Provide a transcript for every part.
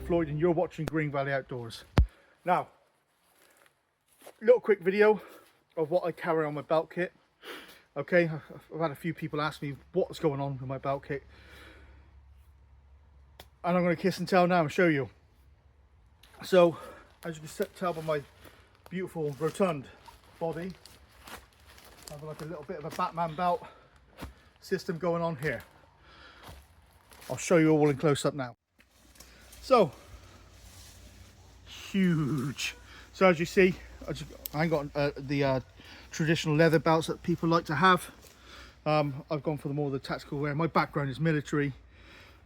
Floyd and you're watching Green Valley Outdoors. Now, little quick video of what I carry on my belt kit. Okay, I've had a few people ask me what's going on with my belt kit. And I'm going to kiss and tell now and show you. So, as you can tell by my beautiful rotund body, I have like a little bit of a Batman belt system going on here. I'll show you all in close up now. So, huge. So as you see, I ain't got the traditional leather belts that people like to have. I've gone for the more the tactical wear. My background is military,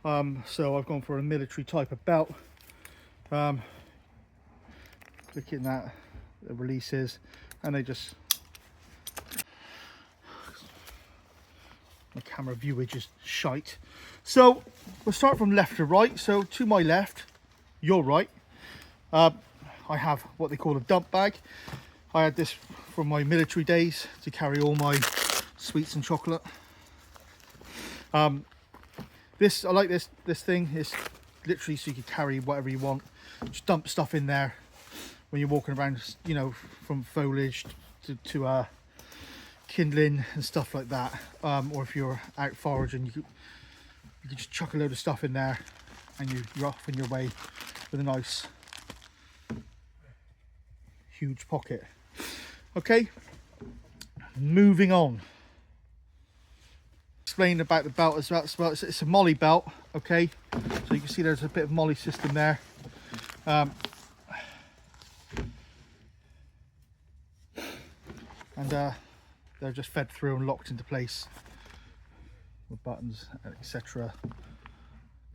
so I've gone for a military type of belt. Looking at the releases, and they just, my camera viewage is shite. So we'll start from left to right. So to my left, your right, I have what they call a dump bag. I had this from my military days to carry all my sweets and chocolate. I like this thing. It's literally so you can carry whatever you want. Just dump stuff in there when you're walking around, you know, from foliage to kindling and stuff like that. Or if you're out foraging, you can just chuck a load of stuff in there and you're off on your way with a nice huge pocket. Okay, moving on. Explain about the belt as well. It's a molly belt. Okay, so you can see there's a bit of molly system there. They're just fed through and locked into place with buttons, etc,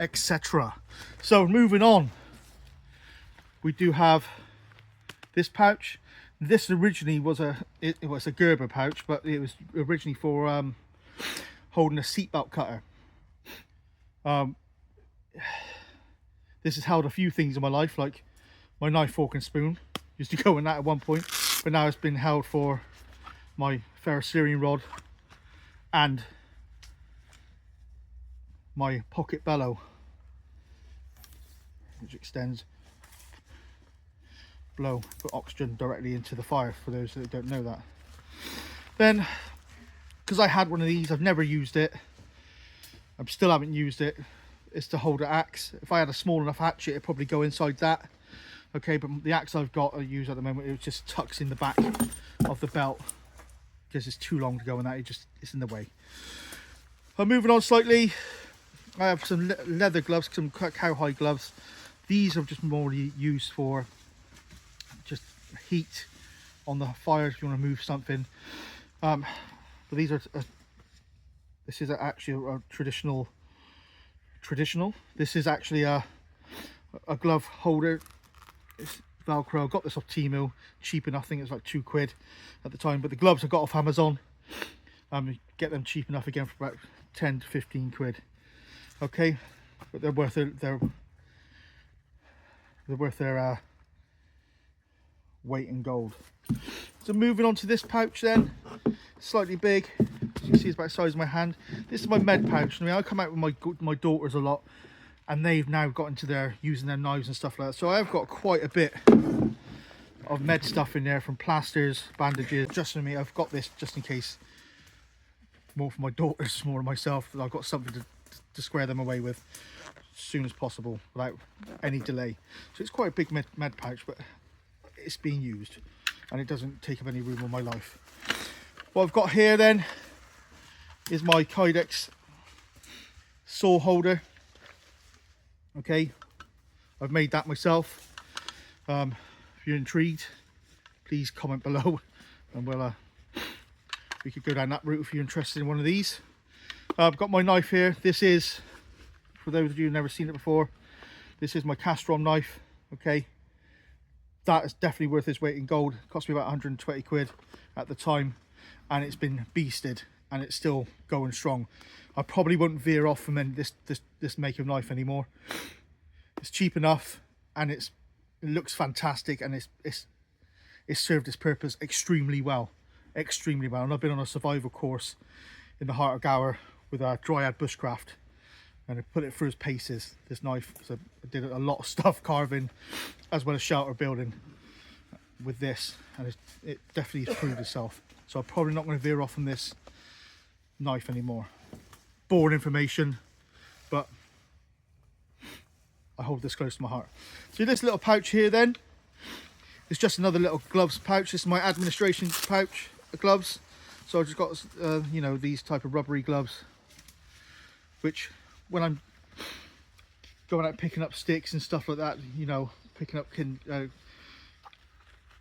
etc. So moving on, we do have this pouch. This originally was it was a Gerber pouch, but it was originally for holding a seatbelt cutter. This has held a few things in my life, like my knife, fork and spoon. Used to go in that at one point, but now it's been held for my ferrocerin rod and my pocket bellow, which extends blow, put oxygen directly into the fire, for those that don't know that. Then, because I had one of these, I've never used it, I still haven't used it, it's to hold an axe. If I had a small enough hatchet, it'd probably go inside that. Okay, but the axe I've got, I use at the moment, it just tucks in the back of the belt because it's too long to go in that, it's in the way. I'm moving on slightly. I have some leather gloves, some cowhide gloves. These are just more used for just heat on the fire if you want to move something. But these are this is actually a traditional. This is actually a glove holder. It's Velcro. I got this off Temu, cheap enough. I think it was like £2 at the time. But the gloves I got off Amazon. Get them cheap enough again for about 10 to 15 quid. Okay, but they're worth their weight in gold. So moving on to this pouch then, slightly big. As you can see, it's about the size of my hand. This is my med pouch. I mean, I come out with my daughters a lot, and they've now got into their using their knives and stuff like that. So I've got quite a bit of med stuff in there, from plasters, bandages. Just for me, I've got this just in case. More for my daughters, more for myself. I've got something to square them away with as soon as possible without any delay. So it's quite a big med pouch, but it's being used and it doesn't take up any room in my life. What I've got here then is my Kydex saw holder. Okay, I've made that myself. If you're intrigued, please comment below and we could go down that route if you're interested in one of these. I've got my knife here. This is, for those of you who've never seen it before, this is my Castron knife. Okay, that is definitely worth its weight in gold. It cost me about 120 quid at the time, and it's been beasted and it's still going strong. I probably won't veer off from this make of knife anymore. It's cheap enough and it looks fantastic, and it's served its purpose extremely well. And I've been on a survival course in the heart of Gower with a Dryad Bushcraft, and I put it through its paces, this knife. So I did a lot of stuff carving as well as shelter building with this, and it definitely has proved itself. So I'm probably not going to veer off from this knife anymore. Boring information, but I hold this close to my heart. So this little pouch here then, it's just another little gloves pouch. This is my administration pouch, gloves. So I've just got, you know, these type of rubbery gloves, which when I'm going out picking up sticks and stuff like that, you know, picking up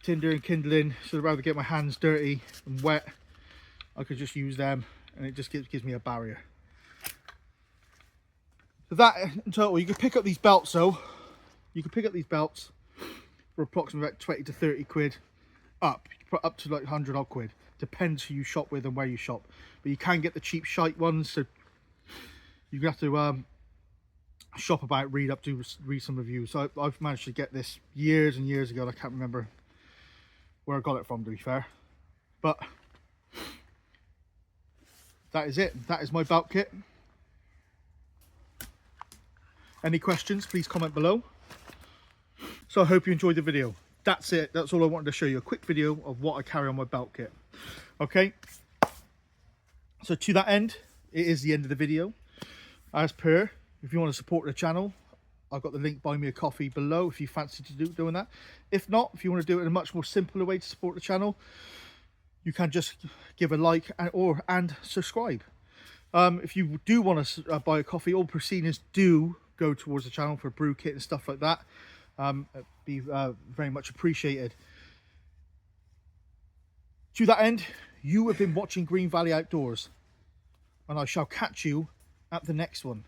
tinder and kindling, so I'd rather get my hands dirty and wet, I could just use them, and it just gives me a barrier. So that in total, you could pick up these belts though. You could pick up these belts for approximately about 20 to 30 quid up. You can put up to like 100 odd quid. Depends who you shop with and where you shop. But you can get the cheap shite ones, so you have to shop about, read some reviews. So I've managed to get this years and years ago, and I can't remember where I got it from, to be fair. But that is it. That is my belt kit. Any questions, please comment below. So I hope you enjoyed the video. That's it. That's all I wanted to show you. A quick video of what I carry on my belt kit. Okay. So to that end, it is the end of the video. As per, if you want to support the channel, I've got the link buy me a coffee below if you fancy doing that. If not, if you want to do it in a much more simpler way to support the channel, you can just give a like and subscribe. If you do want to buy a coffee, all proceedings do go towards the channel for brew kit and stuff like that. It'd be very much appreciated. To that end, you have been watching Green Valley Outdoors, and I shall catch you at the next one.